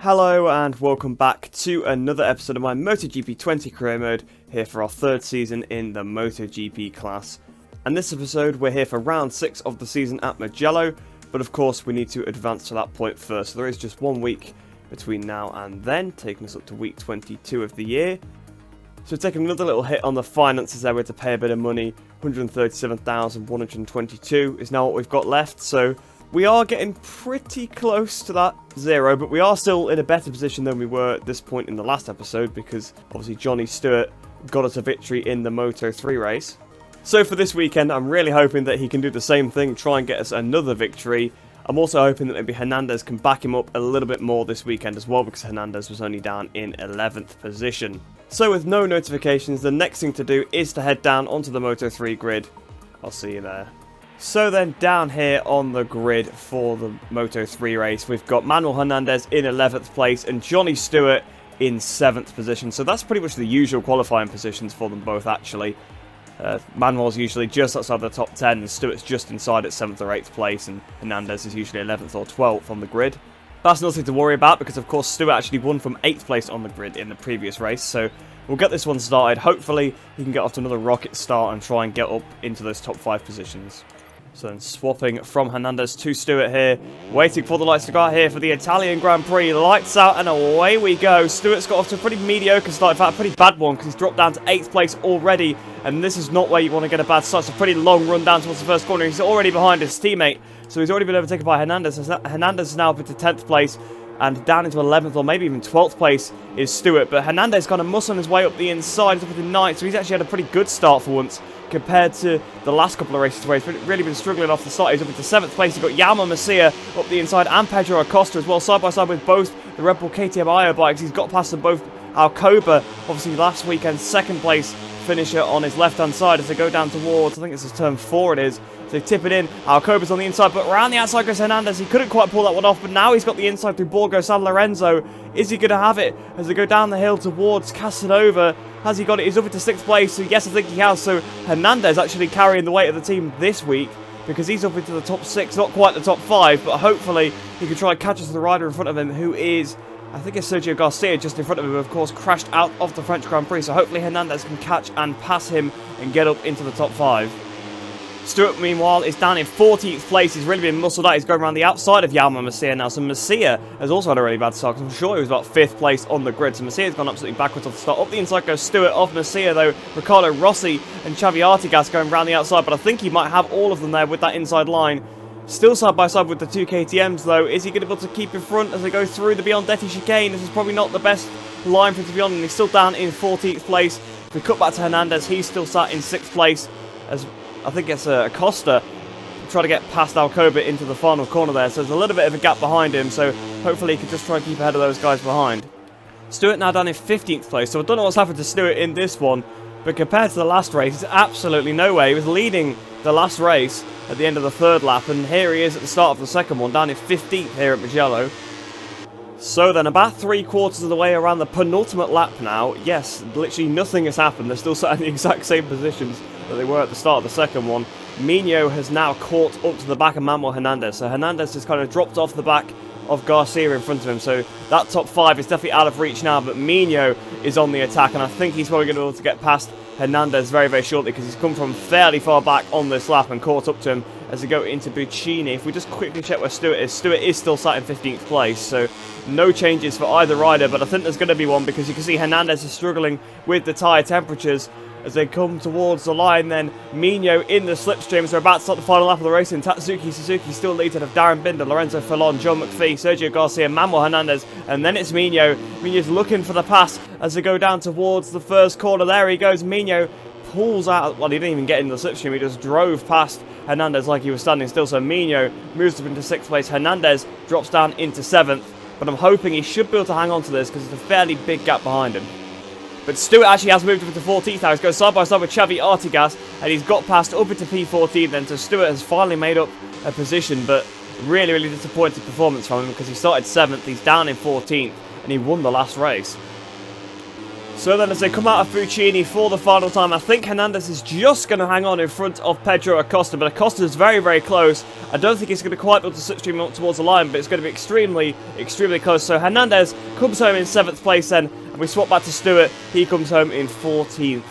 Hello and welcome back to another episode of my MotoGP 20 career mode, here for our third season in the MotoGP class. And this episode we're here for round 6 of the season at Mugello, but of course we need to advance to that point first, so there is just 1 week between now and then, taking us up to week 22 of the year. So taking another little hit on the finances there, we had to pay a bit of money. 137,122 is now what we've got left, so we are getting pretty close to that zero, but we are still in a better position than we were at this point in the last episode, because obviously Johnny Stewart got us a victory in the Moto3 race. So for this weekend, I'm really hoping that he can do the same thing, try and get us another victory. I'm also hoping that maybe Hernandez can back him up a little bit more this weekend as well, because Hernandez was only down in 11th position. So with no notifications, the next thing to do is to head down onto the Moto3 grid. I'll see you there. So then down here on the grid for the Moto3 race, we've got Manuel Hernandez in 11th place and Johnny Stewart in 7th position. So that's pretty much the usual qualifying positions for them both, actually. Manuel's usually just outside the top 10 and Stewart's just inside at 7th or 8th place, and Hernandez is usually 11th or 12th on the grid. That's nothing to worry about because of course Stewart actually won from 8th place on the grid in the previous race, so we'll get this one started. Hopefully he can get off to another rocket start and try and get up into those top 5 positions. So then swapping from Hernandez to Stewart here, waiting for the lights to go out here for the Italian Grand Prix. Lights out and away we go. Stewart's got off to a pretty mediocre start, in fact a pretty bad one, because he's dropped down to 8th place already, and this is not where you want to get a bad start. It's a pretty long run down towards the first corner. He's already behind his teammate, so he's already been overtaken by Hernandez. Hernandez is now up into 10th place, and down into 11th or maybe even 12th place is Stewart, but Hernandez kind of muscling his way up the inside, he's up into 9th, so he's actually had a pretty good start for once, compared to the last couple of races where he's really been struggling off the start. He's up into 7th place. You've got Jaume Masia up the inside and Pedro Acosta as well, side by side with both the Red Bull KTM IO bikes. He's got past them both. Alcoba, obviously last weekend's 2nd place finisher, on his left hand side as they go down towards, I think it's turn 4 it is. So they tip it in. Alcoba's on the inside, but around the outside goes Hernandez. He couldn't quite pull that one off, but now he's got the inside through Borgo San Lorenzo. Is he going to have it as they go down the hill towards Casanova? Has he got it? He's up into 6th place, so yes, I think he has. So Hernandez actually carrying the weight of the team this week, because he's up into the top 6, not quite the top 5, but hopefully he can try and catch us the rider in front of him, who is, I think it's Sergio Garcia just in front of him, of course, crashed out of the French Grand Prix, so hopefully Hernandez can catch and pass him and get up into the top 5. Stewart, meanwhile, is down in 14th place. He's really been muscled out. He's going around the outside of Jaume Masia now. So Masia has also had a really bad start, because I'm sure he was about 5th place on the grid. So Masia's gone absolutely backwards off the start. Up the inside goes Stewart. Off Masia, though, Ricardo Rossi and Xavi Artigas going around the outside. But I think he might have all of them there with that inside line. Still side by side with the 2 KTMs, though. Is he going to be able to keep in front as they go through the Biondetti chicane? This is probably not the best line for him to be on, and he's still down in 14th place. If we cut back to Hernandez, he's still sat in 6th place, as I think it's Acosta try to get past Alcoba into the final corner there, so there's a little bit of a gap behind him, so hopefully he can just try and keep ahead of those guys behind. Stewart now down in 15th place, so I don't know what's happened to Stewart in this one, but compared to the last race, it's absolutely no way. He was leading the last race at the end of the 3rd lap, and here he is at the start of the 2nd one, down in 15th here at Mugello. So then, about 3/4 of the way around the penultimate lap now, yes, literally nothing has happened. They're still sat in the exact same positions that they were at the start of the 2nd one. Mino has now caught up to the back of Manuel Hernandez, so Hernandez has kind of dropped off the back of Garcia in front of him, so that top 5 is definitely out of reach now, but Mino is on the attack, and I think he's probably going to be able to get past Hernandez very, very shortly, because he's come from fairly far back on this lap and caught up to him as they go into Buccini. If we just quickly check where Stewart is still sat in 15th place, so no changes for either rider, but I think there's going to be one, because you can see Hernandez is struggling with the tyre temperatures as they come towards the line. Then Mino in the slipstream as they're about to start the final lap of the race, and Tatsuki Suzuki still leads of Darren Binder, Lorenzo Fallon, Joe McPhee, Sergio Garcia, Manuel Hernandez, and then it's Mino. Mino's looking for the pass as they go down towards the first corner. There he goes. Mino pulls out, well, he didn't even get into the slipstream, he just drove past Hernandez like he was standing still, so Mino moves up into 6th place. Hernandez drops down into 7th, but I'm hoping he should be able to hang on to this, because it's a fairly big gap behind him. But Stewart actually has moved up into 14th now. He's going side by side with Xavi Artigas, and he's got past up into P14 then, so Stewart has finally made up a position, but really, really disappointing performance from him, because he started 7th, he's down in 14th, and he won the last race. So then as they come out of Fucini for the final time, I think Hernandez is just going to hang on in front of Pedro Acosta, but Acosta is very, very close. I don't think he's going to quite be able to slipstream up towards the line, but it's going to be extremely, extremely close. So Hernandez comes home in 7th place then, and we swap back to Stewart. He comes home in 14th.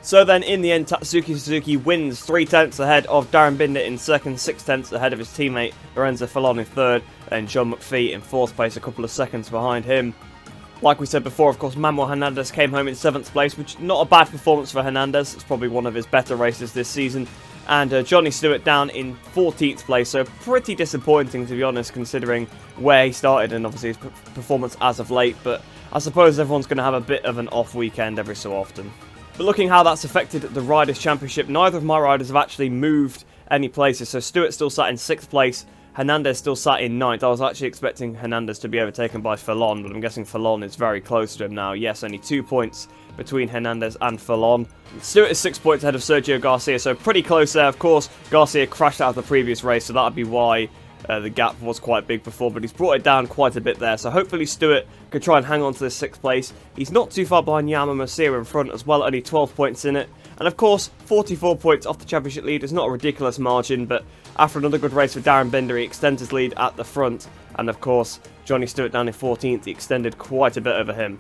So then, in the end, Tatsuki Suzuki wins 3/10 ahead of Darren Binder in 2nd, 6/10 ahead of his teammate Lorenzo Fallon in 3rd, and John McPhee in 4th place, a couple of seconds behind him. Like we said before, of course, Manuel Hernandez came home in 7th place, which is not a bad performance for Hernandez. It's probably one of his better races this season. And Johnny Stewart down in 14th place, so pretty disappointing, to be honest, considering where he started and obviously his performance as of late. But I suppose everyone's going to have a bit of an off weekend every so often. But looking how that's affected the Riders' Championship, neither of my riders have actually moved any places. So Stewart still sat in 6th place, Hernandez still sat in 9th. I was actually expecting Hernandez to be overtaken by Fallon, but I'm guessing Fallon is very close to him now. Yes, only 2 points between Hernandez and Fallon. Stewart is 6 points ahead of Sergio Garcia, so pretty close there. Of course, Garcia crashed out of the previous race, so that would be why the gap was quite big before, but he's brought it down quite a bit there. So hopefully Stewart could try and hang on to this 6th place. He's not too far behind Yama Masia in front as well, only 12 points in it. And of course, 44 points off the championship lead is not a ridiculous margin, but after another good race for Darren Binder, he extends his lead at the front. And of course, Johnny Stewart down in 14th, he extended quite a bit over him.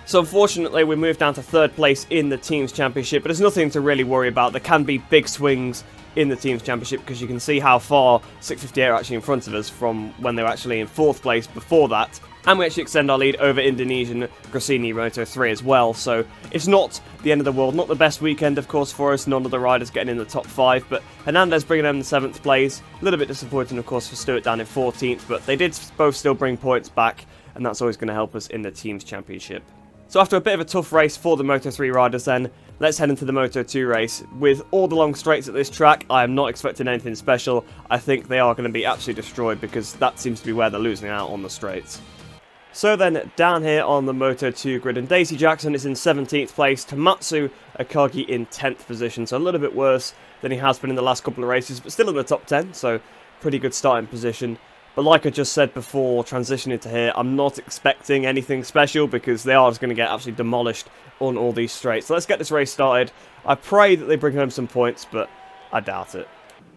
So unfortunately, we moved down to 3rd place in the Teams Championship, but there's nothing to really worry about. There can be big swings in the Teams Championship because you can see how far 658 are actually in front of us from when they were actually in 4th place before that. And we actually extend our lead over Indonesian Gresini Moto 3 as well, so it's not the end of the world. Not the best weekend, of course, for us. None of the riders getting in the top 5, but Hernandez bringing home the 7th place. A little bit disappointing, of course, for Stewart down in 14th, but they did both still bring points back, and that's always going to help us in the Teams Championship. So after a bit of a tough race for the Moto 3 riders then, let's head into the Moto 2 race. With all the long straights at this track, I am not expecting anything special. I think they are going to be absolutely destroyed because that seems to be where they're losing out on the straights. So then, down here on the Moto 2 grid, and Daisy Jackson is in 17th place, Tomatsu Akagi in 10th position, so a little bit worse than he has been in the last couple of races, but still in the top 10, so pretty good starting position. But like I just said before, transitioning to here, I'm not expecting anything special because they are just going to get absolutely demolished on all these straights. So let's get this race started. I pray that they bring home some points, but I doubt it.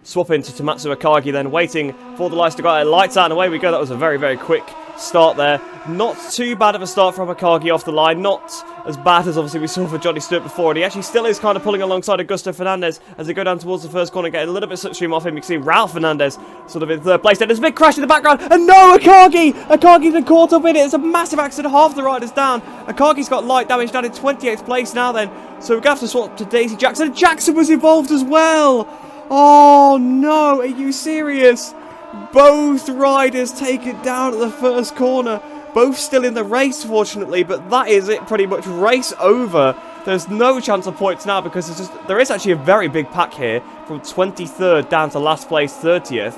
Swap into Tomatsu Akagi then, waiting for the lights to go out. Lights out and away we go. That was a very, very quick start there. Not too bad of a start from Akagi off the line. Not as bad as obviously we saw for Johnny Stewart before. And he actually still is kind of pulling alongside Augusto Fernandez as they go down towards the first corner, getting a little bit slipstream off him. You can see Ralph Fernandez sort of in 3rd place. Then there's a big crash in the background. And no, Akagi! Akagi's been caught up in it. It's a massive accident. Half the riders down. Akagi's got light damage down in 28th place now then. So we're going to have to swap to Daisy Jackson. And Jackson was involved as well. Oh no, are you serious? Both riders take it down at the first corner. Both still in the race, fortunately, but that is it pretty much. Race over. There's no chance of points now because there is actually a very big pack here from 23rd down to last place 30th.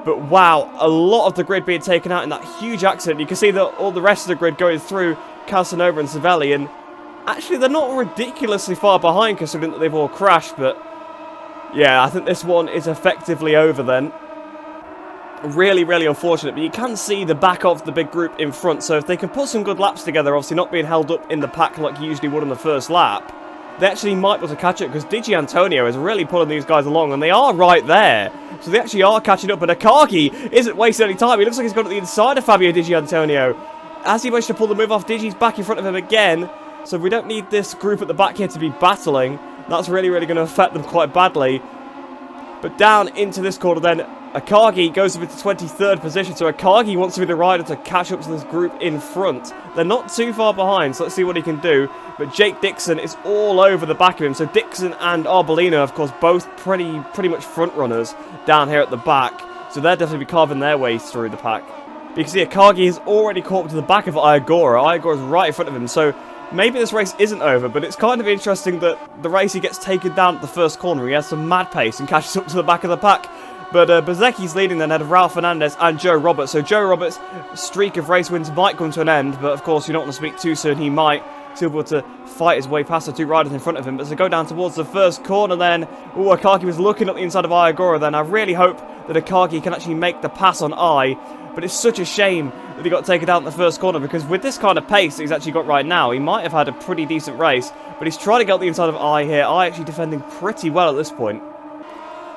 But wow, a lot of the grid being taken out in that huge accident. You can see that all the rest of the grid going through Casanova and Savelli, and actually they're not ridiculously far behind considering that they've all crashed, but yeah, I think this one is effectively over then. Really, really unfortunate, but you can see the back of the big group in front, so if they can put some good laps together, obviously not being held up in the pack like you usually would on the first lap, they actually might be able to catch it, because Digi Antonio is really pulling these guys along, and they are right there. So they actually are catching up, but Akagi isn't wasting any time. He looks like he's got to the inside of Fabio Digi Antonio. As he managed to pull the move off, Digi's back in front of him again, so we don't need this group at the back here to be battling. That's really, really going to affect them quite badly. But down into this corner then, Akagi goes into 23rd position, so Akagi wants to be the rider to catch up to this group in front. They're not too far behind, so let's see what he can do. But Jake Dixon is all over the back of him, so Dixon and Arbolino, of course, both pretty much front runners down here at the back. So they'll definitely be carving their way through the pack. But you can see Akagi is already caught up to the back of Iagora. Iagora is right in front of him, so maybe this race isn't over, but it's kind of interesting that the race he gets taken down at the first corner. He has some mad pace and catches up to the back of the pack. But Bezecchi's leading then ahead of Ralph Fernandez and Joe Roberts. So Joe Roberts' streak of race wins might come to an end, but of course you don't want to speak too soon. He might still be able to fight his way past the two riders in front of him. But as they go down towards the first corner then, Akagi was looking at the inside of Iagora then. I really hope that Akagi can actually make the pass on I. But it's such a shame that he got taken out in the first corner, because with this kind of pace that he's actually got right now, he might have had a pretty decent race. But he's trying to get up the inside of I here. I actually defending pretty well at this point.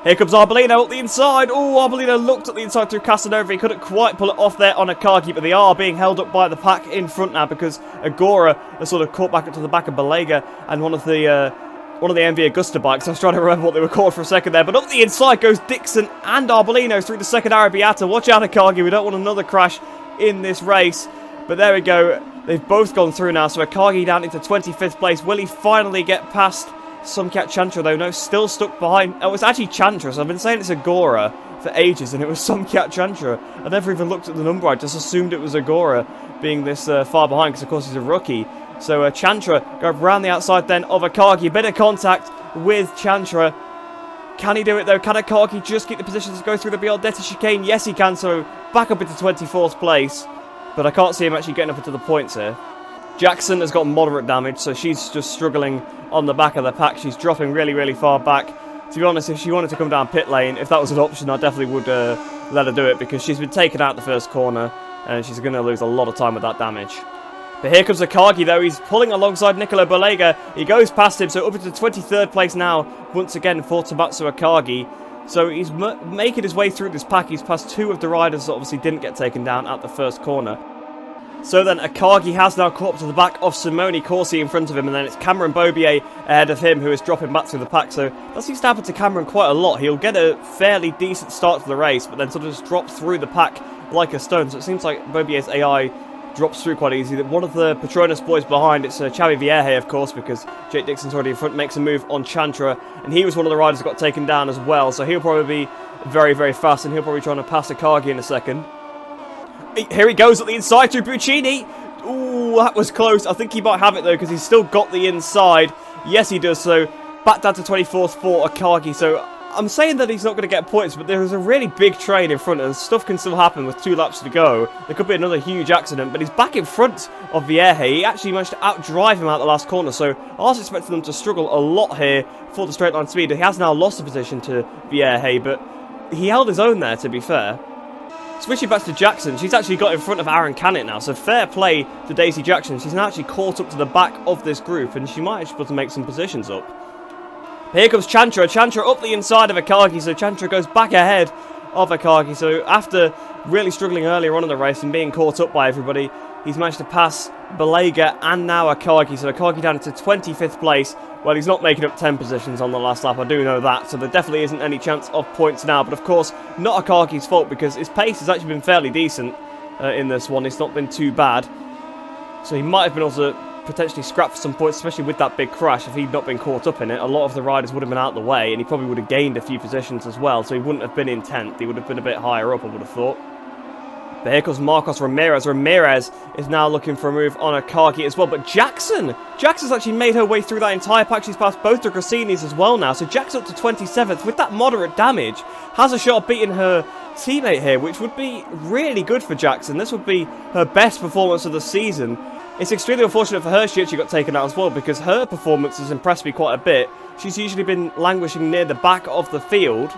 Here comes Arbolino up the inside. Oh, Arbolino looked at the inside through Casanova. He couldn't quite pull it off there on Akagi, but they are being held up by the pack in front now because Agora has sort of caught back up to the back of Balega and one of the MV Augusta bikes. I was trying to remember what they were called for a second there, but up the inside goes Dixon and Arbolino through the second Arrabbiata. Watch out, Akagi. We don't want another crash in this race. But there we go. They've both gone through now, so Akagi down into 25th place. Will he finally get past Sumcat Chantra though? No, still stuck behind. Oh, it's actually Chantra, so I've been saying it's Agora for ages, and it was Sumcat Chantra. I never even looked at the number, I just assumed it was Agora, being this far behind, because of course he's a rookie. So Chantra go around the outside then of Akagi. A bit of contact with Chantra. Can he do it though? Can Akagi just get the position to go through the Bialdetta chicane? Yes, he can, so back up into 24th place. But I can't see him actually getting up into the points here. Jackson has got moderate damage, so she's just struggling on the back of the pack. She's dropping really, really far back. To be honest, if she wanted to come down pit lane, if that was an option, I definitely would let her do it, because she's been taken out the first corner, and she's going to lose a lot of time with that damage. But here comes Akagi, though. He's pulling alongside Nicolo Balega. He goes past him, so up into 23rd place now, once again for Tamatsu Akagi. So he's making his way through this pack. He's passed two of the riders that obviously didn't get taken down at the first corner. So then Akagi has now caught up to the back of Simone Corsi in front of him, and then it's Cameron Bobier ahead of him, who is dropping back through the pack. So that seems to happen to Cameron quite a lot. He'll get a fairly decent start to the race, but then sort of just drop through the pack like a stone. So it seems like Bobier's AI drops through quite easy. One of the Petronas boys behind, it's Xavi Vierge, of course, because Jake Dixon's already in front, makes a move on Chantra, and he was one of the riders that got taken down as well. So he'll probably be very, very fast, and he'll probably try to pass Akagi in a second. Here he goes at the inside through Buccini. Ooh, that was close. I think he might have it though, because he's still got the inside. Yes, he does. So back down to 24th for Akagi. So I'm saying that he's not going to get points, but there is a really big train in front, and stuff can still happen with 2 laps to go. There could be another huge accident, but he's back in front of Vierge. He actually managed to outdrive him out the last corner, so I was expecting them to struggle a lot here for the straight line speed. He has now lost the position to Vierge, but he held his own there, to be fair. Switching back to Jackson, she's actually got in front of Aaron Canet now, so fair play to Daisy Jackson. She's now actually caught up to the back of this group, and she might actually be able to make some positions up. Here comes Chantra. Chantra up the inside of Akagi, so Chantra goes back ahead of Akagi. So after really struggling earlier on in the race and being caught up by everybody, he's managed to pass Balega and now Akagi. So Akagi down to 25th place. Well, he's not making up 10 positions on the last lap, I do know that, so there definitely isn't any chance of points now. But of course, not Akagi's fault, because his pace has actually been fairly decent in this one. It's not been too bad. So he might have been able to potentially scrap for some points, especially with that big crash. If he'd not been caught up in it, a lot of the riders would have been out of the way, and he probably would have gained a few positions as well, so he wouldn't have been in 10th. He would have been a bit higher up, I would have thought. But here comes Marcos Ramirez. Ramirez is now looking for a move on Akagi as well. But Jackson's actually made her way through that entire pack. She's passed both the Grassinis as well now. So Jackson up to 27th with that moderate damage. Has a shot of beating her teammate here, which would be really good for Jackson. This would be her best performance of the season. It's extremely unfortunate for her she actually got taken out as well, because her performance has impressed me quite a bit. She's usually been languishing near the back of the field,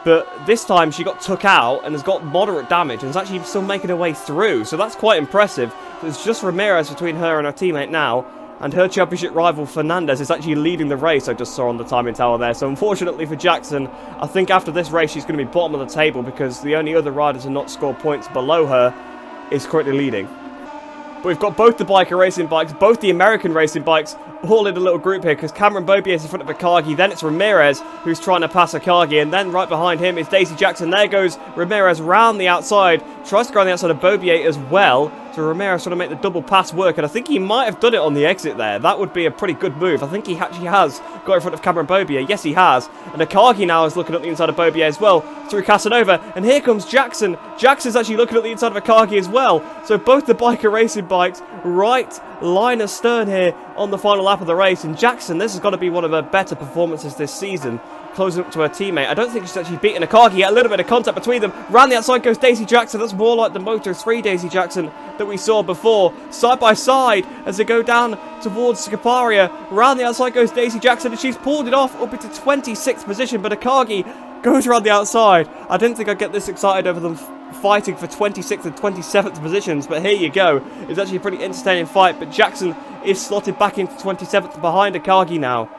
but this time she got took out and has got moderate damage and is actually still making her way through. So that's quite impressive. There's just Ramirez between her and her teammate now. And her championship rival Fernandez is actually leading the race, I just saw on the timing tower there. So unfortunately for Jackson, I think after this race she's going to be bottom of the table, because the only other rider to not score points below her is currently leading. But we've got both the biker racing bikes, both the American racing bikes, all in a little group here, because Cameron Bobier is in front of Akagi, then it's Ramirez who's trying to pass Akagi, and then right behind him is Daisy Jackson. There goes Ramirez round the outside, tries to go on the outside of Bobier as well. So Ramirez trying to make the double pass work, and I think he might have done it on the exit there. That would be a pretty good move. I think he actually has got in front of Cameron Bobier. Yes, he has. And Akagi now is looking up the inside of Bobier as well, through Casanova. And here comes Jackson. Jackson's actually looking at the inside of Akagi as well. So both the biker racing bikes right line astern here on the final lap of the race. And Jackson, this has got to be one of her better performances this season, closing up to her teammate. I don't think she's actually beaten Akagi. A little bit of contact between them. Round the outside goes Daisy Jackson. That's more like the Moto3 Daisy Jackson that we saw before. Side by side as they go down towards Scaparia. Round the outside goes Daisy Jackson, and she's pulled it off up into 26th position. But Akagi goes around the outside. I didn't think I'd get this excited over them fighting for 26th and 27th positions, but here you go. It's actually a pretty entertaining fight, but Jackson is slotted back into 27th behind Akagi now.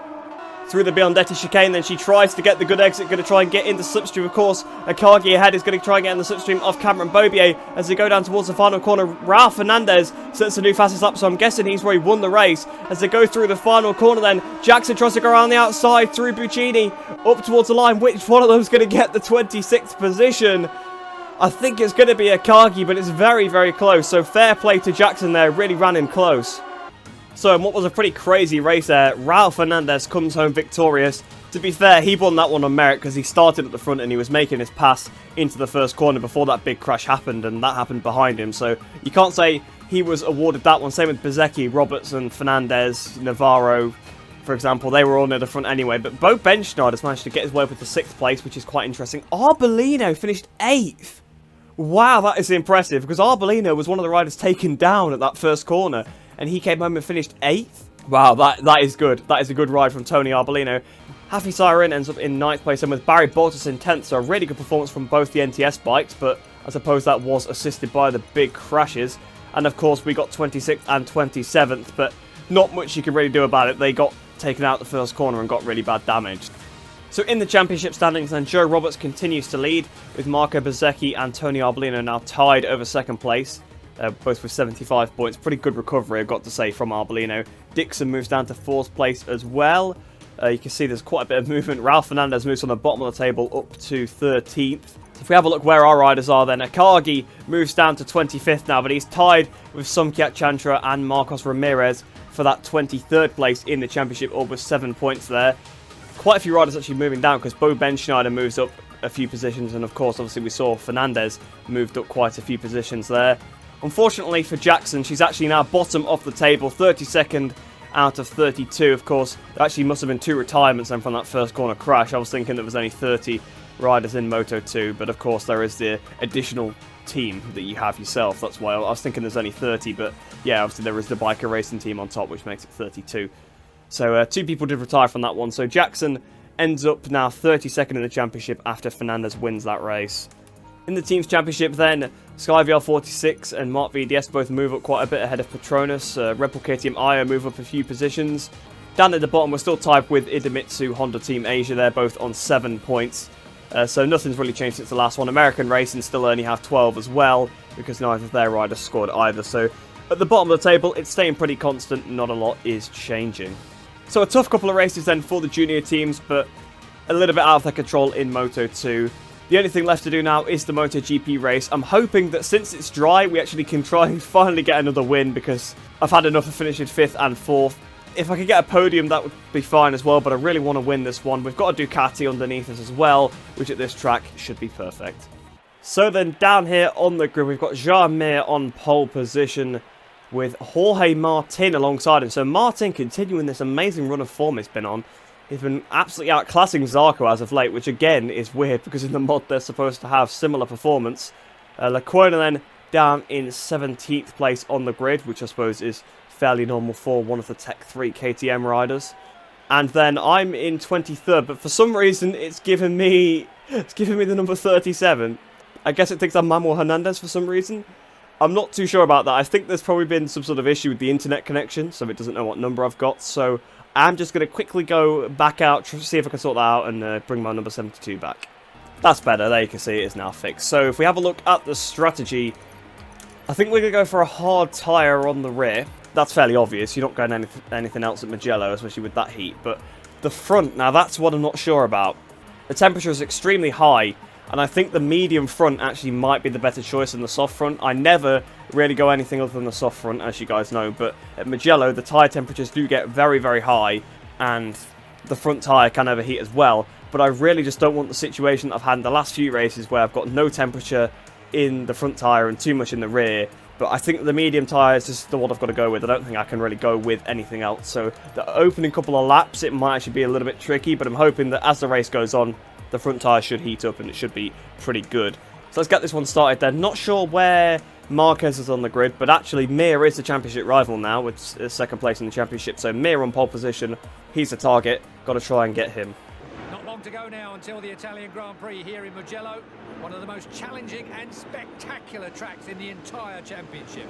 Through the Biondetti chicane, then she tries to get the good exit, going to try and get into slipstream, of course. Akagi ahead is going to try and get in the slipstream of Cameron Bobier as they go down towards the final corner. Ralph Fernandez sets the new fastest lap, so I'm guessing he's where he won the race. As they go through the final corner then, Jackson tries to go around the outside through Buccini, up towards the line. Which one of them is going to get the 26th position? I think it's going to be Akagi, but it's very, very close. So fair play to Jackson there, really ran him close. So in what was a pretty crazy race there, Ralph Fernandez comes home victorious. To be fair, he won that one on merit because he started at the front and he was making his pass into the first corner before that big crash happened, and that happened behind him. So you can't say he was awarded that one. Same with Bezzecchi, Robertson, Fernandez, Navarro, for example. They were all near the front anyway. But Bo Benschneider's managed to get his way up into 6th place, which is quite interesting. Arbolino finished 8th. Wow, that is impressive, because Arbolino was one of the riders taken down at that first corner, and he came home and finished 8th. Wow, that is good. That is a good ride from Tony Arbolino. Happy Siren ends up in 9th place, and with Barry Bottas in 10th, so a really good performance from both the NTS bikes, but I suppose that was assisted by the big crashes. And of course, we got 26th and 27th, but not much you can really do about it. They got taken out the first corner and got really bad damage. So in the championship standings then, Joe Roberts continues to lead, with Marco Bezzecchi and Tony Arbolino now tied over 2nd place, both with 75 points. Pretty good recovery, I've got to say, from Arbolino. Dixon moves down to 4th place as well. You can see there's quite a bit of movement. Ralph Fernandez moves from the bottom of the table up to 13th. If we have a look where our riders are then, Akagi moves down to 25th now, but he's tied with Somkiat Chantra and Marcos Ramirez for that 23rd place in the championship, all with 7 points there. Quite a few riders actually moving down, because Bo Benschneider moves up a few positions, and of course obviously we saw Fernandez moved up quite a few positions there. Unfortunately for Jackson, she's actually now bottom of the table, 32nd out of 32. Of course, there actually must have been 2 retirements then from that first corner crash. I was thinking there was only 30 riders in Moto 2, but of course there is the additional team that you have yourself. That's why I was thinking there's only 30, but yeah, obviously there is the biker racing team on top, which makes it 32. So 2 people did retire from that one. So Jackson ends up now 32nd in the championship after Fernandez wins that race. In the team's championship then, SkyVR46 and Mark VDS both move up quite a bit ahead of Petronas. Red Bull KTM Io move up a few positions. Down at the bottom, we're still tied with Idemitsu Honda Team Asia. They're both on 7 points. So nothing's really changed since the last one. American Racing still only have 12 as well, because neither of their riders scored either. So at the bottom of the table, it's staying pretty constant. Not a lot is changing. So a tough couple of races then for the junior teams, but a little bit out of their control in Moto 2. The only thing left to do now is the MotoGP race. I'm hoping that since it's dry, we actually can try and finally get another win, because I've had enough of finishing 5th and 4th. If I could get a podium, that would be fine as well, but I really want to win this one. We've got a Ducati underneath us as well, which at this track should be perfect. So then down here on the grid, we've got Jean Mir on pole position, with Jorge Martin alongside him. So Martin continuing this amazing run of form he's been on. He's been absolutely outclassing Zarco as of late, which again is weird, because in the mod they're supposed to have similar performance. Lecuona then down in 17th place on the grid, which I suppose is fairly normal for one of the Tech 3 KTM riders. And then I'm in 23rd, but for some reason it's giving me the number 37. I guess it thinks I'm Manuel Hernandez for some reason. I'm not too sure about that. I think there's probably been some sort of issue with the internet connection, so it doesn't know what number I've got. So I'm just going to quickly go back out, see if I can sort that out, and bring my number 72 back. That's better. There you can see it is now fixed. So if we have a look at the strategy, I think we're going to go for a hard tyre on the rear. That's fairly obvious. You're not going anything else at Mugello, especially with that heat. But the front, now that's what I'm not sure about. The temperature is extremely high, and I think the medium front actually might be the better choice than the soft front. I never really go anything other than the soft front, as you guys know, but at Mugello, the tyre temperatures do get very, very high, and the front tyre can overheat as well. But I really just don't want the situation that I've had in the last few races where I've got no temperature in the front tyre and too much in the rear. But I think the medium tyre is just the one I've got to go with. I don't think I can really go with anything else. So the opening couple of laps, it might actually be a little bit tricky, but I'm hoping that as the race goes on, the front tyre should heat up and it should be pretty good. So let's get this one started then. Not sure where Marquez is on the grid, but actually Mir is the championship rival now with 2nd place in the championship. So Mir on pole position, he's the target. Got to try and get him. Not long to go now until the Italian Grand Prix here in Mugello. One of the most challenging and spectacular tracks in the entire championship.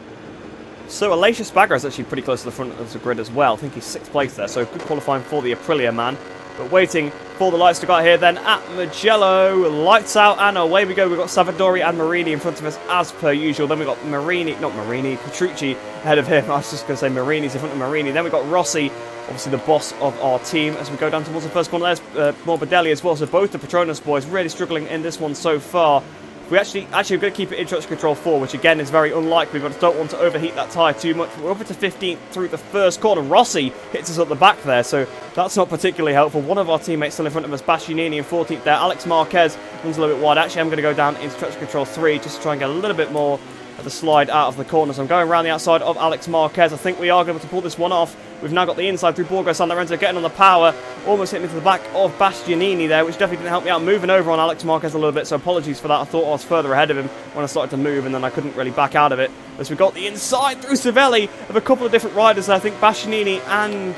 So Aleix Espargaro is actually pretty close to the front of the grid as well. I think he's 6th place there, so good qualifying for the Aprilia man. But waiting for the lights to go out here then at Mugello. Lights out and away we go. We've got Savadori and Marini in front of us as per usual. Then we've got Petrucci ahead of him. I was just going to say Marini's in front of Marini. Then we've got Rossi, obviously the boss of our team. As we go down towards the first corner, there's Morbidelli as well. So both the Petronas boys really struggling in this one so far. We actually we're going to keep it in traction control 4, which again is very unlikely, but I don't want to overheat that tyre too much. We're up into 15th through the first corner. Rossi hits us at the back there, so that's not particularly helpful. One of our teammates still in front of us, Bastianini in 14th there. Alex Marquez runs a little bit wide. Actually, I'm going to go down into traction control 3 just to try and get a little bit more of the slide out of the corner. So I'm going around the outside of Alex Marquez. I think we are going to pull this one off. We've now got the inside through Borgo San Lorenzo, getting on the power, almost hitting into the back of Bastianini there, which definitely didn't help me out. Moving over on Alex Marquez a little bit, so apologies for that. I thought I was further ahead of him when I started to move, and then I couldn't really back out of it. As we got the inside through Savelli of a couple of different riders there. I think Bastianini and...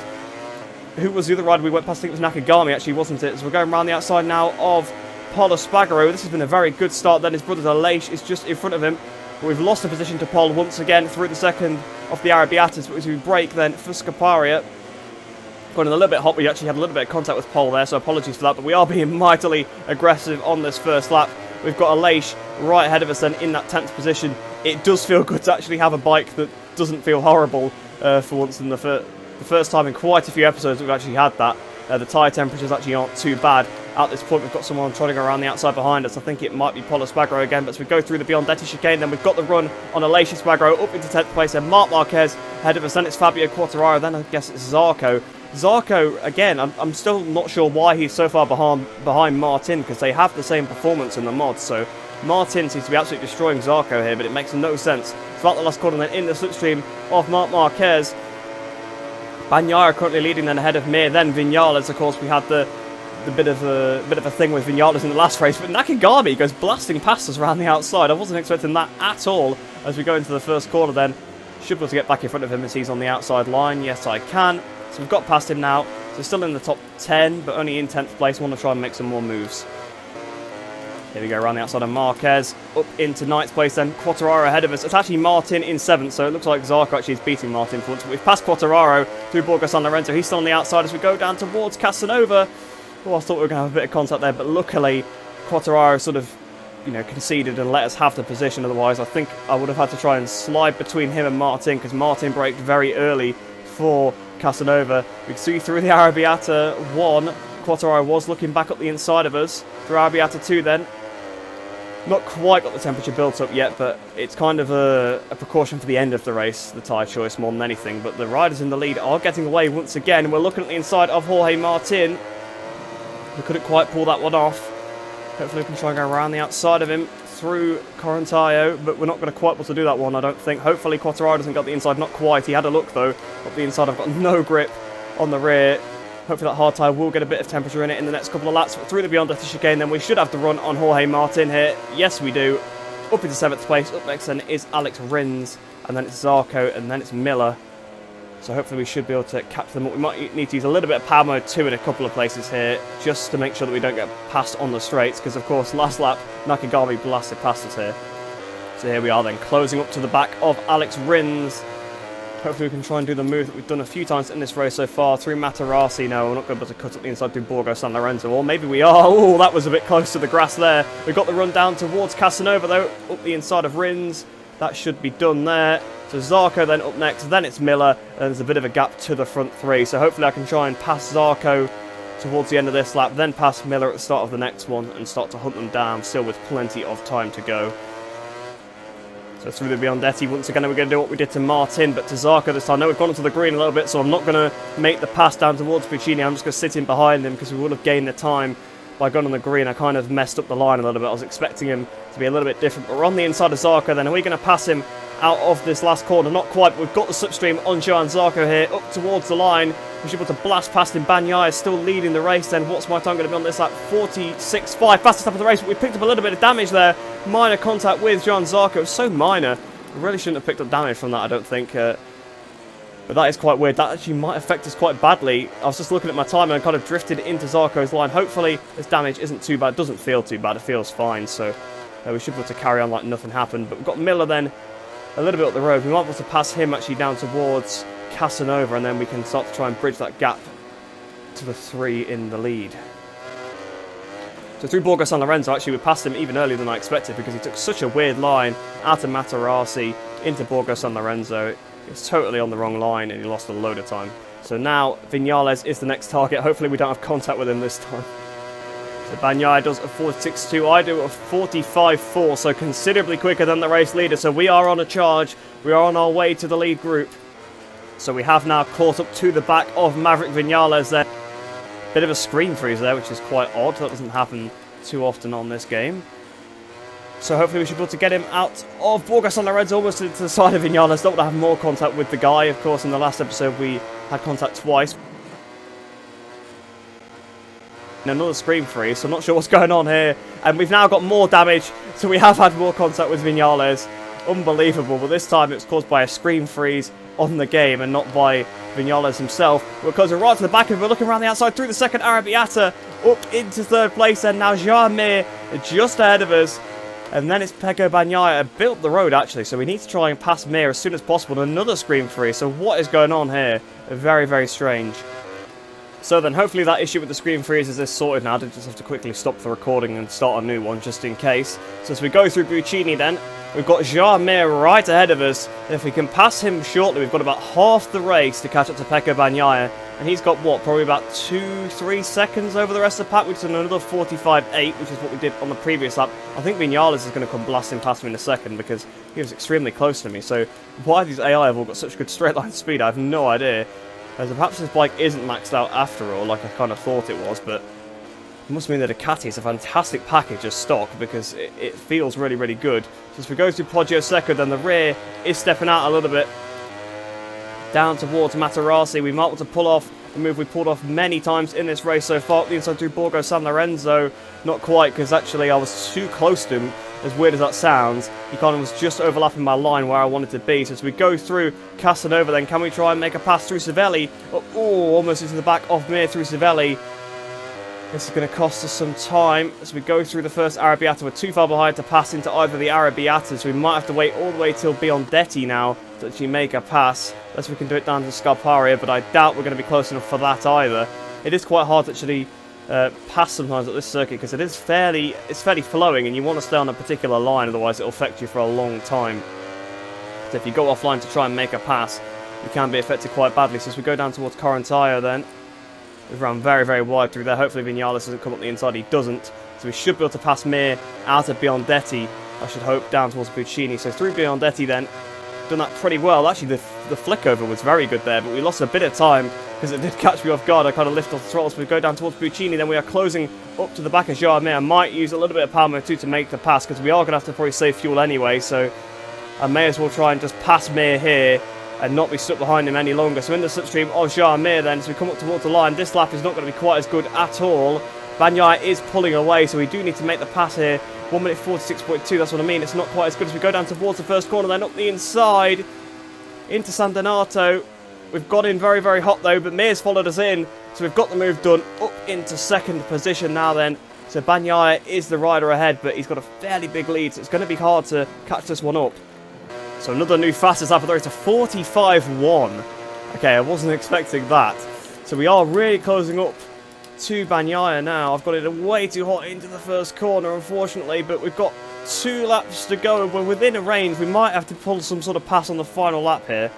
who was the other rider we went past? I think it was Nakagami, actually, wasn't it? So we're going around the outside now of Pol Espargaro. This has been a very good start. Then his brother Aleix is just in front of him. But we've lost the position to Pol once again through the second of the Arabiatas. But as we break then for Scaparia, going a little bit hot. We actually had a little bit of contact with Pol there, so apologies for that. But we are being mightily aggressive on this first lap. We've got Aleix right ahead of us then in that 10th position. It does feel good to actually have a bike that doesn't feel horrible for once in the first time in quite a few episodes we've actually had that. The tyre temperatures actually aren't too bad. At this point, we've got someone trotting around the outside behind us. I think it might be Pol Espargaro again, but as we go through the Biondetti chicane, then we've got the run on Aleix Espargaro up into 10th place, and Marc Marquez ahead of us. Then it's Fabio Quartararo, then I guess it's Zarco. Zarco, again, I'm still not sure why he's so far behind Martin, because they have the same performance in the mods, so Martin seems to be absolutely destroying Zarco here, but it makes no sense. It's about the last corner then in the slipstream of Marc Marquez. Bagnaia currently leading then ahead of Mir, then Viñales. Of course, we had the bit of a thing with Viñales in the last race, but Nakagami goes blasting past us around the outside. I wasn't expecting that at all. As we go into the first corner then, should be able to get back in front of him as he's on the outside line. Yes, I can. So we've got past him now. So still in the top 10, but only in 10th place. Want to try and make some more moves. Here we go, around the outside of Marquez, up into 9th place then, Quartararo ahead of us. It's actually Martin in 7th, so it looks like Zarco actually is beating Martin for once. But we've passed Quartararo through Borgo San Lorenzo. He's still on the outside as we go down towards Casanova. Oh, I thought we were going to have a bit of contact there, but luckily Quartararo sort of, conceded and let us have the position. Otherwise, I think I would have had to try and slide between him and Martin, because Martin braked very early for Casanova. We can see through the Arrabbiata 1, Quartararo was looking back up the inside of us. Through Arrabbiata 2 then. Not quite got the temperature built up yet, but it's kind of a precaution for the end of the race, the tyre choice more than anything. But the riders in the lead are getting away once again. We're looking at the inside of Jorge Martin. We couldn't quite pull that one off. Hopefully we can try and go around the outside of him through Corantayo, but we're not going to quite be able to do that one, I don't think. Hopefully Quartararo doesn't get the inside, not quite. He had a look though. Up the inside, I've got no grip on the rear. Hopefully that hard tyre will get a bit of temperature in it in the next couple of laps. But through the Beyond Death chicane, then we should have the run on Jorge Martin here. Yes, we do. Up into 7th place. Up next then is Alex Rins, and then it's Zarco, and then it's Miller. So hopefully we should be able to capture them. We might need to use a little bit of power mode 2 in a couple of places here, just to make sure that we don't get passed on the straights, because of course last lap Nakagami blasted past us here. So here we are then, closing up to the back of Alex Rins. Hopefully we can try and do the move that we've done a few times in this race so far, through Materassi. No, we're not going to be able to cut up the inside through Borgo San Lorenzo, or maybe we are. Oh, that was a bit close to the grass there. We've got the run down towards Casanova though, up the inside of Rins. That should be done there. So Zarco then up next, then it's Miller, and there's a bit of a gap to the front 3. So hopefully I can try and pass Zarco towards the end of this lap, then pass Miller at the start of the next one, and start to hunt them down, still with plenty of time to go. So through the Biondetti, once again we're going to do what we did to Martin, but to Zarco this time. I know we've gone onto the green a little bit, so I'm not going to make the pass down towards Puccini. I'm just going to sit in behind him, because we would have gained the time by going on the green. I kind of messed up the line a little bit. I was expecting him to be a little bit different, but we're on the inside of Zarco then. Are we going to pass him out of this last corner? Not quite, but we've got the slipstream on Johan Zarco here, up towards the line. We should be able to blast past him. Bagnaia is still leading the race then. What's my time going to be on this lap? 46.5, fastest lap of the race, but we picked up a little bit of damage there. Minor contact with Johan Zarco. It was so minor. We really shouldn't have picked up damage from that, I don't think. But that is quite weird. That actually might affect us quite badly. I was just looking at my time and kind of drifted into Zarco's line. Hopefully this damage isn't too bad. It doesn't feel too bad. It feels fine. So we should be able to carry on like nothing happened. But we've got Miller then a little bit up the road. We might be able to pass him actually down towards Casanova, and then we can start to try and bridge that gap to the 3 in the lead. So through Borgo San Lorenzo, actually we passed him even earlier than I expected because he took such a weird line out of Materassi into Borgo San Lorenzo. It's totally on the wrong line and he lost a load of time. So now Viñales is the next target. Hopefully we don't have contact with him this time. So Bagnaia does a 46.2. I do a 45.4. So considerably quicker than the race leader. So we are on a charge. We are on our way to the lead group. So we have now caught up to the back of Maverick Viñales there. Bit of a screen freeze there, which is quite odd. That doesn't happen too often on this game. So hopefully we should be able to get him out of Borgo San Lorenzo, almost to the side of Viñales. Don't want to have more contact with the guy. Of course, in the last episode we had contact twice. And another screen freeze, so I'm not sure what's going on here. And we've now got more damage, so we have had more contact with Viñales. Unbelievable, but this time it was caused by a screen freeze on the game and not by Viñales himself. We're closing right to the back of him. We're looking around the outside through the second Arrabbiata up into third place, and now Jarmir just ahead of us. And then it's Pecco Bagnaia, built the road actually, so we need to try and pass Mir as soon as possible. Another screen freeze, so what is going on here? Very, very strange. So then hopefully that issue with the screen freezes is sorted now. I did just have to quickly stop the recording and start a new one just in case. So as we go through Buccini then, we've got Jarmir right ahead of us. And if we can pass him shortly, we've got about half the race to catch up to Pecco Bagnaia. And he's got, what, probably about 2-3 seconds over the rest of the pack, which is another 45.8, which is what we did on the previous lap. I think Viñales is going to come blasting past me in a second because he was extremely close to me. So why these AI have all got such good straight line speed, I have no idea. As perhaps this bike isn't maxed out after all, like I kind of thought it was, but it must mean that Ducati is a fantastic package of stock because it feels really, really good. So as we go through Poggio Secco, then the rear is stepping out a little bit. Down towards Materassi, we might want to pull off the move we pulled off many times in this race so far. The inside through Borgo San Lorenzo, not quite, because actually I was too close to him, as weird as that sounds. He kind of was just overlapping my line where I wanted to be. So as we go through Casanova, then can we try and make a pass through Savelli? Oh, almost into the back of Mir through Savelli. This is going to cost us some time as we go through the first Arrabbiata. We're too far behind to pass into either of the Arrabbiatas, so we might have to wait all the way till Biondetti now to actually make a pass. Unless we can do it down to Scarparia, but I doubt we're going to be close enough for that either. It is quite hard to actually pass sometimes at this circuit because it's fairly flowing and you want to stay on a particular line, otherwise it'll affect you for a long time. So if you go offline to try and make a pass, you can be affected quite badly. So as we go down towards Corantaio then, we've run very, very wide through there. Hopefully Viñales doesn't come up the inside. He doesn't. So we should be able to pass Mir out of Biondetti, I should hope, down towards Buccini. So through Biondetti then, done that pretty well. Actually, the flick over was very good there, but we lost a bit of time because it did catch me off guard. I kind of lifted off the throttle. So we go down towards Buccini. Then we are closing up to the back of Jarmir. I might use a little bit of power mode too to make the pass because we are going to have to probably save fuel anyway. So I may as well try and just pass Mir here and not be stuck behind him any longer. So in the slipstream of Jarmir then, as we come up towards the line, this lap is not going to be quite as good at all. Bagnaia is pulling away, so we do need to make the pass here. 1 minute 46.2, that's what I mean. It's not quite as good as we go down towards the first corner, then up the inside into San Donato. We've got in very, very hot though, but Mir's followed us in, so we've got the move done up into second position now then. So Bagnaia is the rider ahead, but he's got a fairly big lead, so it's going to be hard to catch this one up. So another new fastest lap of the race, a 45.1. Okay, I wasn't expecting that. So we are really closing up to Bagnaia now. I've got it way too hot into the first corner, unfortunately, but we've got 2 laps to go. We're within a range. We might have to pull some sort of pass on the final lap here.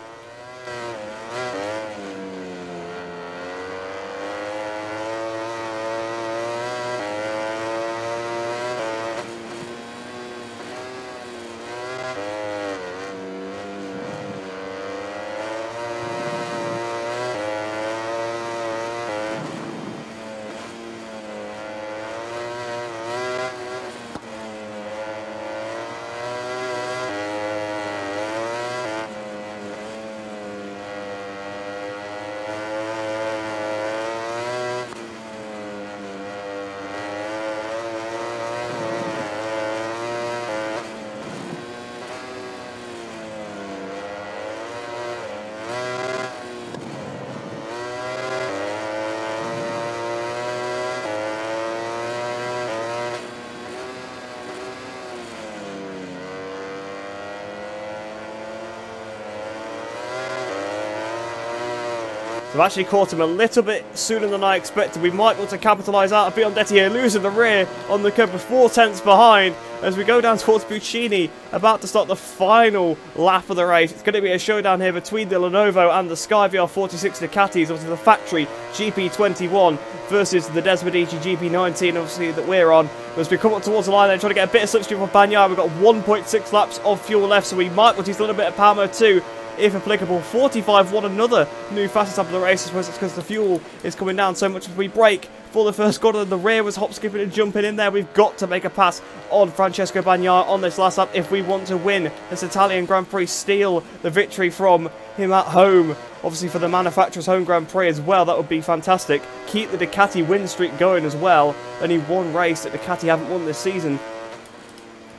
We've actually caught him a little bit sooner than I expected. We might want to capitalise out of Biondetti here, losing the rear on the curb with 4 tenths behind as we go down towards Buccini, about to start the final lap of the race. It's going to be a showdown here between the Lenovo and the Sky VR46 Ducatis, obviously the factory GP21 versus the Desmodici GP19, obviously, that we're on. As we come up towards the line and trying to get a bit of slipstream from Bagnaia, we've got 1.6 laps of fuel left, so we might want to use a little bit of power mode too, if applicable. 45 another new fastest lap of the race. I suppose it's because the fuel is coming down so much as we brake for the first corner. The rear was hop skipping and jumping in there. We've got to make a pass on Francesco Bagnaia on this last lap if we want to win this Italian Grand Prix, steal the victory from him at home. Obviously for the manufacturer's home Grand Prix as well, that would be fantastic. Keep the Ducati win streak going as well. Only one race that Ducati haven't won this season.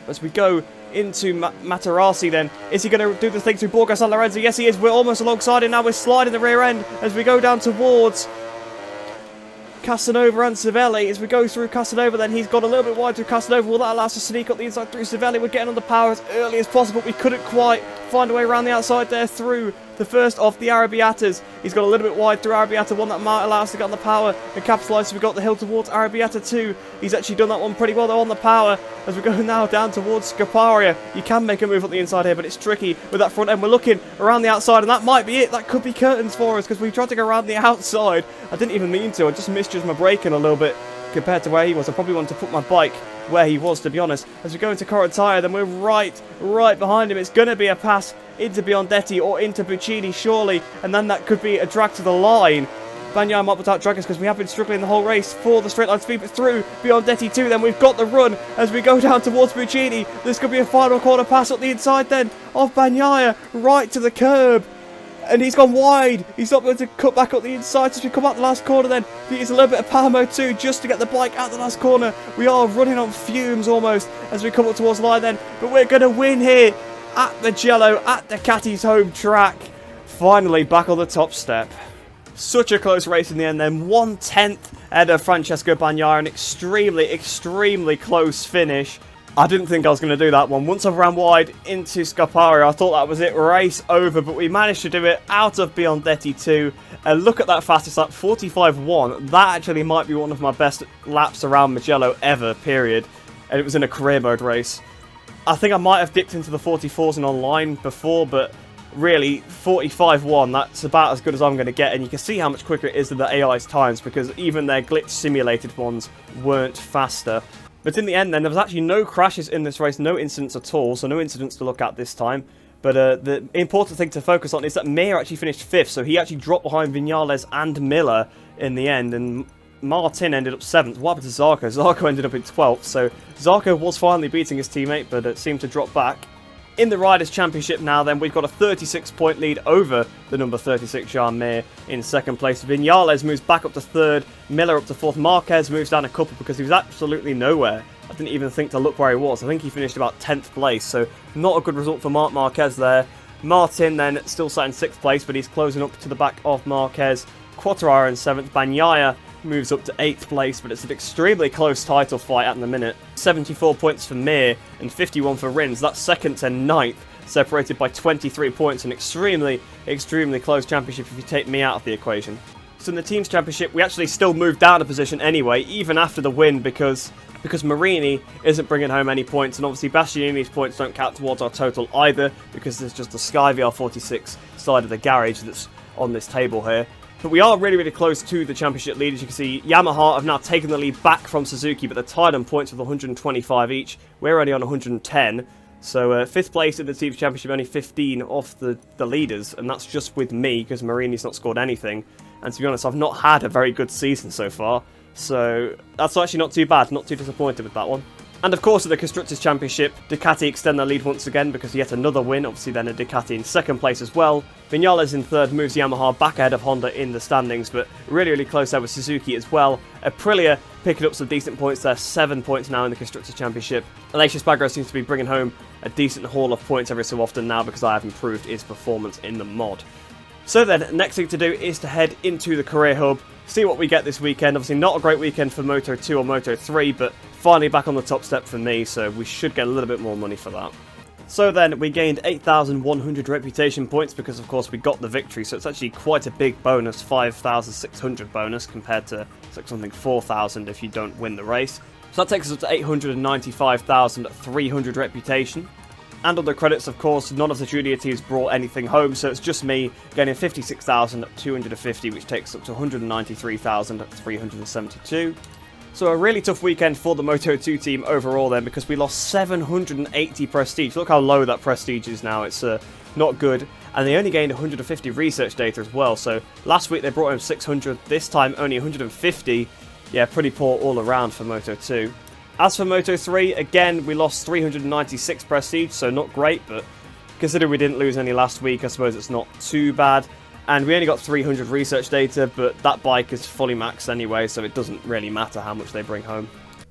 As we go into Materassi then. Is he going to do the thing through Borgo San Lorenzo? Yes, he is. We're almost alongside him now. We're sliding the rear end as we go down towards Casanova and Civelli. As we go through Casanova, then he's got a little bit wide through Casanova. Will that allow us to sneak up the inside through Civelli? We're getting on the power as early as possible. We couldn't quite find a way around the outside there through the first of the Arrabbiatas. He's got a little bit wide through Arrabbiata, one that might allow us to get on the power and capitalise. We've got the hill towards Arrabbiata too. He's actually done that one pretty well though on the power. As we go now down towards Scaparia, you can make a move on the inside here, but it's tricky with that front end. We're looking around the outside, and that might be it. That could be curtains for us, because we tried to go around the outside. I didn't even mean to. I just misjudged my braking a little bit compared to where he was. I probably wanted to put my bike where he was, to be honest. As we go into Corotaya, then we're right behind him. It's going to be a pass into Biondetti or into Buccini, surely, and then that could be a drag to the line. Bagnaia might without drag us, because we have been struggling the whole race for the straight line speed, but through Biondetti too. Then we've got the run as we go down towards Buccini. This could be a final corner pass up the inside then of Bagnaia, right to the curb. And he's gone wide. He's not going to cut back up the inside as we come out the last corner then. He needs a little bit of power mode too, just to get the bike out the last corner. We are running on fumes almost as we come up towards the line then. But we're going to win here at Mugello, at Ducati's home track. Finally back on the top step. Such a close race in the end then. 1/10 ahead of Francesco Bagnaia. An extremely close finish. I didn't think I was going to do that one. Once I ran wide into Scaparia, I thought that was it, race over, but we managed to do it out of Biondetti too. And look at that fastest lap, 45.1. That actually might be one of my best laps around Mugello ever, period. And it was in a career mode race. I think I might have dipped into the 44s and online before, but really, 45.1, that's about as good as I'm going to get. And you can see how much quicker it is than the AI's times, because even their glitch simulated ones weren't faster. But in the end then, there was actually no crashes in this race, no incidents at all, so no incidents to look at this time. But the important thing to focus on is that Mir actually finished 5th, so he actually dropped behind Viñales and Miller in the end, and Martin ended up 7th. What happened to Zarco? Zarco ended up in 12th, so Zarco was finally beating his teammate, but it seemed to drop back. In the Riders' Championship now then, we've got a 36-point lead over the number 36 Jean Mir in 2nd place. Viñales moves back up to 3rd, Miller up to 4th, Marquez moves down a couple because he was absolutely nowhere. I didn't even think to look where he was. I think he finished about 10th place, so not a good result for Marc Marquez there. Martin then still sat in 6th place, but he's closing up to the back of Marquez. Quartararo in 7th, Bagnaia moves up to 8th place, but it's an extremely close title fight at the minute. 74 points for Mir and 51 for Rins. That's 2nd and 9th, separated by 23 points. An extremely close championship if you take me out of the equation. So in the Teams Championship, we actually still moved down a position anyway, even after the win, because Marini isn't bringing home any points, and obviously Bastianini's points don't count towards our total either, because there's just the Sky VR46 side of the garage that's on this table here. But we are really close to the championship lead. As you can see, Yamaha have now taken the lead back from Suzuki, but they're tied on points with 125 each. We're only on 110. So 5th place in the Teams Championship, only 15 off the leaders, and that's just with me, because Marini's not scored anything. And to be honest, I've not had a very good season so far. So that's actually not too bad, not too disappointed with that one. And of course, at the Constructors' Championship, Ducati extend their lead once again because yet another win. Obviously, then a Ducati in 2nd place as well. Viñales in 3rd moves Yamaha back ahead of Honda in the standings, but really close there with Suzuki as well. Aprilia picking up some decent points there, 7 points now in the Constructors' Championship. Aleix Espargaro seems to be bringing home a decent haul of points every so often now because I have improved his performance in the mod. So then, next thing to do is to head into the Career Hub, see what we get this weekend. Obviously not a great weekend for Moto 2 or Moto 3, but finally back on the top step for me, so we should get a little bit more money for that. So then we gained 8,100 reputation points because of course we got the victory, so it's actually quite a big bonus, 5,600 bonus compared to something 4,000 if you don't win the race. So that takes us up to 895,300 reputation. And on the credits, of course, none of the junior teams brought anything home, so it's just me gaining 56,250, which takes up to 193,372. So a really tough weekend for the Moto2 team overall then, because we lost 780 prestige. Look how low that prestige is now, it's not good. And they only gained 150 research data as well, so last week they brought home 600, this time only 150. Yeah, pretty poor all around for Moto2. As for Moto3, again, we lost 396 prestige, so not great, but considering we didn't lose any last week, I suppose it's not too bad. And we only got 300 research data, but that bike is fully maxed anyway, so it doesn't really matter how much they bring home.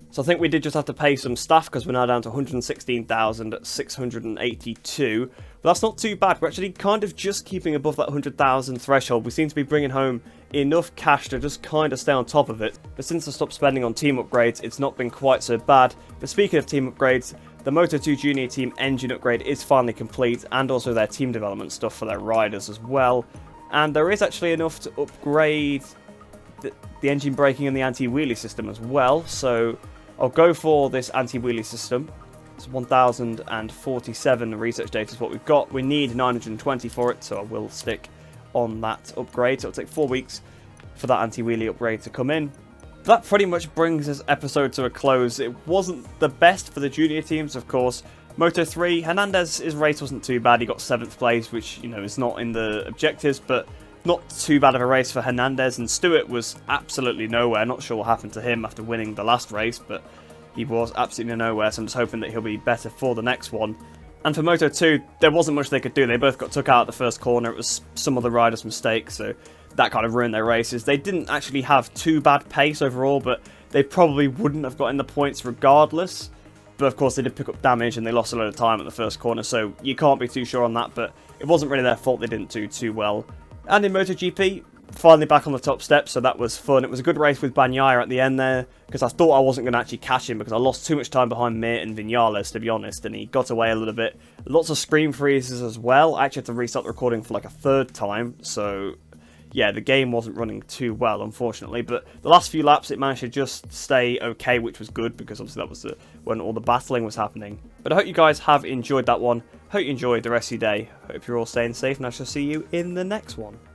So I think we did just have to pay some staff, because we're now down to 116,682. But that's not too bad. We're actually kind of just keeping above that 100,000 threshold. We seem to be bringing home enough cash to just kind of stay on top of it. But since I stopped spending on team upgrades, it's not been quite so bad. But speaking of team upgrades, the Moto2 Junior Team engine upgrade is finally complete, and also their team development stuff for their riders as well. And there is actually enough to upgrade the engine braking and the anti-wheelie system as well. So I'll go for this anti-wheelie system. It's 1,047 research data is what we've got. We need 920 for it, so I will stick on that upgrade. So it'll take 4 weeks for that anti-wheelie upgrade to come in. That pretty much brings this episode to a close. It wasn't the best for the junior teams, of course. Moto3, Hernandez, race wasn't too bad. He got 7th place, which, you know, is not in the objectives, but not too bad of a race for Hernandez. And Stewart was absolutely nowhere. Not sure what happened to him after winning the last race, but he was absolutely nowhere, so I'm just hoping that he'll be better for the next one. And for Moto2, there wasn't much they could do. They both got took out at the first corner. It was some of the riders' mistakes, so that kind of ruined their races. They didn't actually have too bad pace overall, but they probably wouldn't have gotten the points regardless. But of course they did pick up damage and they lost a lot of time at the first corner, so you can't be too sure on that, but it wasn't really their fault they didn't do too well. And in MotoGP, finally back on the top step, so that was fun. It was a good race with Bagnaia at the end there, because I thought I wasn't going to actually catch him because I lost too much time behind Mir and Viñales, to be honest, and he got away a little bit. Lots of screen freezes as well. I actually had to restart the recording for like a 3rd time, so yeah, the game wasn't running too well, unfortunately, but the last few laps it managed to just stay okay, which was good, because obviously that was when all the battling was happening. But I hope you guys have enjoyed that one. Hope you enjoyed the rest of your day. Hope you're all staying safe, and I shall see you in the next one.